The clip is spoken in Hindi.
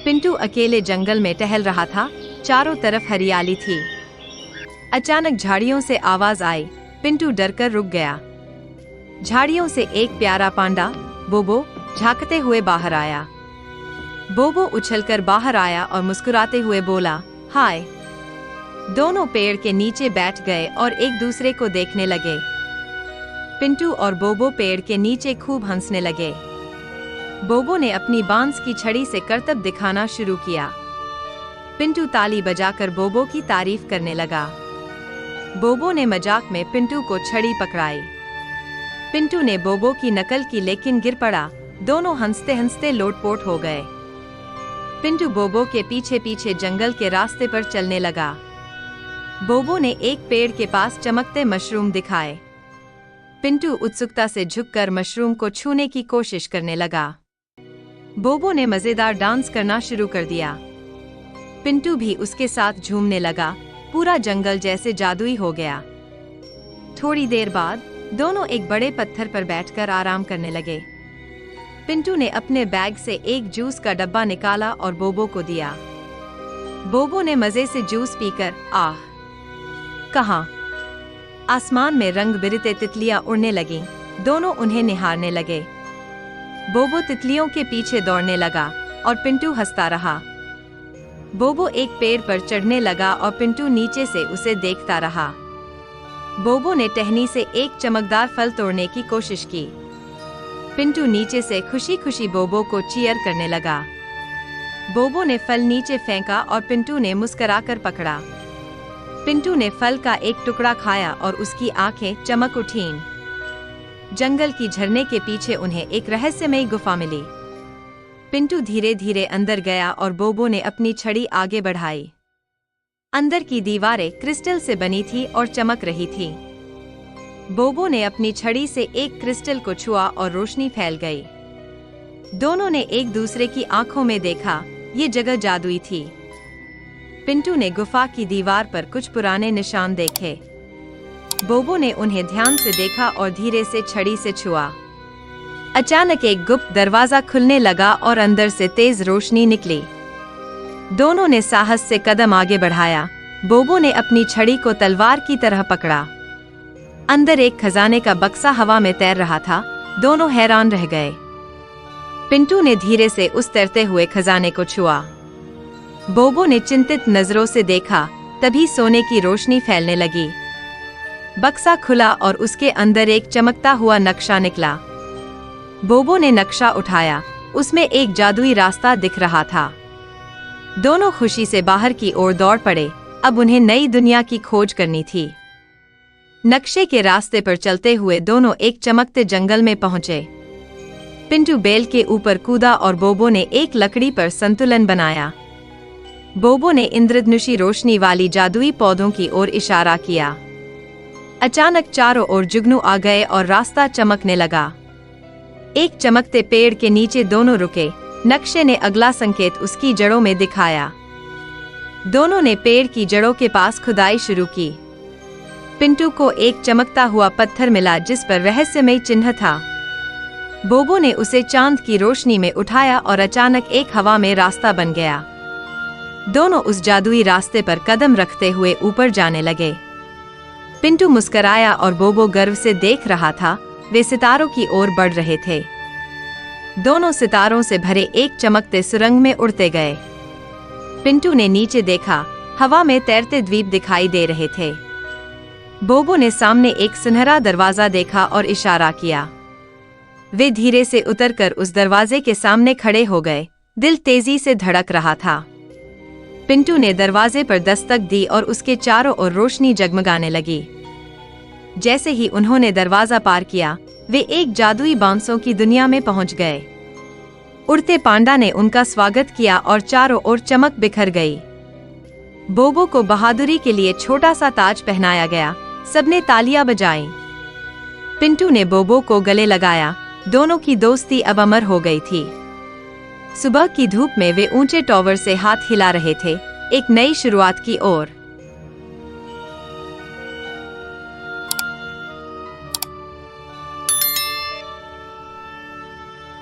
पिंटू अकेले जंगल में टहल रहा था। चारों तरफ हरियाली थी। अचानक झाड़ियों से आवाज आई। पिंटू डरकर रुक गया। झाड़ियों से एक प्यारा पांडा बोबो झांकते हुए बाहर आया। बोबो उछलकर बाहर आया और मुस्कुराते हुए बोला, हाय। दोनों पेड़ के नीचे बैठ गए और एक दूसरे को देखने लगे। पिंटू और बोबो पेड़ के नीचे खूब हंसने लगे। बोबो ने अपनी बांस की छड़ी से करतब दिखाना शुरू किया। पिंटू ताली बजाकर बोबो की तारीफ करने लगा। बोबो ने मजाक में पिंटू को छड़ी पकड़ाई। पिंटू ने बोबो की नकल की लेकिन गिर पड़ा। दोनों हंसते हंसते लोटपोट हो गए। पिंटू बोबो के पीछे पीछे जंगल के रास्ते पर चलने लगा। बोबो ने एक पेड़ के पास चमकते मशरूम दिखाए। पिंटू उत्सुकता से झुककर मशरूम को छूने की कोशिश करने लगा। बोबो ने मजेदार डांस करना शुरू कर दिया। पिंटू भी उसके साथ झूमने लगा। पूरा जंगल जैसे जादुई हो गया। थोड़ी देर बाद दोनों एक बड़े पत्थर पर बैठकर आराम करने लगे। पिंटू ने अपने बैग से एक जूस का डब्बा निकाला और बोबो को दिया। बोबो ने मजे से जूस पीकर आह कहा। आसमान में रंग बिरते तितलियां उड़ने लगीं। दोनों उन्हें निहारने लगे। बोबो तितलियों के पीछे दौड़ने लगा और पिंटू हंसता रहा। बोबो एक पेड़ पर चढ़ने लगा और पिंटू नीचे से उसे देखता रहा। बोबो ने टहनी से एक चमकदार फल तोड़ने की कोशिश की। पिंटू नीचे से खुशी खुशी बोबो को चीयर करने लगा। बोबो ने फल नीचे फेंका और पिंटू ने मुस्कुराकर पकड़ा। पिंटू ने फल का एक टुकड़ा खाया और उसकी आंखें चमक उठीं। जंगल की झरने के पीछे उन्हें एक रहस्यमयी गुफा मिली। पिंटू धीरे धीरे अंदर गया और बोबो ने अपनी छड़ी आगे बढ़ाई। अंदर की दीवारें क्रिस्टल से बनी थी और चमक रही थी। बोबो ने अपनी छड़ी से एक क्रिस्टल को छुआ और रोशनी फैल गई। दोनों ने एक दूसरे की आंखों में देखा। ये जगह जादुई थी। पिंटू ने गुफा की दीवार पर कुछ पुराने निशान देखे। बोबो ने उन्हें ध्यान से देखा और धीरे से छड़ी से छुआ। अचानक एक गुप्त दरवाजा खुलने लगा और अंदर से तेज रोशनी निकली। दोनों ने साहस से कदम आगे बढ़ाया। बोबो ने अपनी छड़ी को तलवार की तरह पकड़ा। अंदर एक खजाने का बक्सा हवा में तैर रहा था। दोनों हैरान रह गए। पिंटू ने धीरे से उस तैरते हुए खजाने को छुआ। बोबो ने चिंतित नजरों से देखा। तभी सोने की रोशनी फैलने लगी। बक्सा खुला और उसके अंदर एक चमकता हुआ नक्शा निकला। बोबो ने नक्शा उठाया। उसमें एक जादुई रास्ता दिख रहा था। दोनों खुशी से बाहर की ओर दौड़ पड़े। अब उन्हें नई दुनिया की खोज करनी थी। नक्शे के रास्ते पर चलते हुए दोनों एक चमकते जंगल में पहुंचे। पिंटू बेल के ऊपर कूदा और बोबो ने एक लकड़ी पर संतुलन बनाया। बोबो ने इंद्रधनुषी रोशनी वाली जादुई पौधों की ओर इशारा किया। अचानक चारों ओर जुगनू आ गए और रास्ता चमकने लगा। एक चमकते पेड़ के नीचे दोनों रुके। नक्शे ने अगला संकेत उसकी जड़ों में दिखाया। दोनों ने पेड़ की जड़ों के पास खुदाई शुरू की। पिंटू को एक चमकता हुआ पत्थर मिला जिस पर रहस्यमय चिन्ह था। बोबो ने उसे चांद की रोशनी में उठाया और अचानक एक हवा में रास्ता बन गया। दोनों उस जादुई रास्ते पर कदम रखते हुए ऊपर जाने लगे। पिंटू मुस्कुराया और बोबो गर्व से देख रहा था। वे सितारों की ओर बढ़ रहे थे। दोनों सितारों से भरे एक चमकते सुरंग में उड़ते गए। पिंटू ने नीचे देखा। हवा में तैरते द्वीप दिखाई दे रहे थे। बोबो ने सामने एक सुनहरा दरवाजा देखा और इशारा किया। वे धीरे से उतरकर उस दरवाजे के सामने खड़े हो गए। दिल तेजी से धड़क रहा था। पिंटू ने दरवाजे पर दस्तक दी और उसके चारों ओर रोशनी जगमगाने लगी। जैसे ही उन्होंने दरवाजा पार किया, वे एक जादुई बांसों की दुनिया में पहुंच गए। उड़ते पांडा ने उनका स्वागत किया और चारों ओर चमक बिखर गई। बोबो को बहादुरी के लिए छोटा सा ताज पहनाया गया। सबने तालियां बजाईं। पिंटू ने बोबो को गले लगाया। दोनों की दोस्ती अब अमर हो गई थी। सुबह की धूप में वे ऊंचे टॉवर से हाथ हिला रहे थे, एक नई शुरुआत की ओर।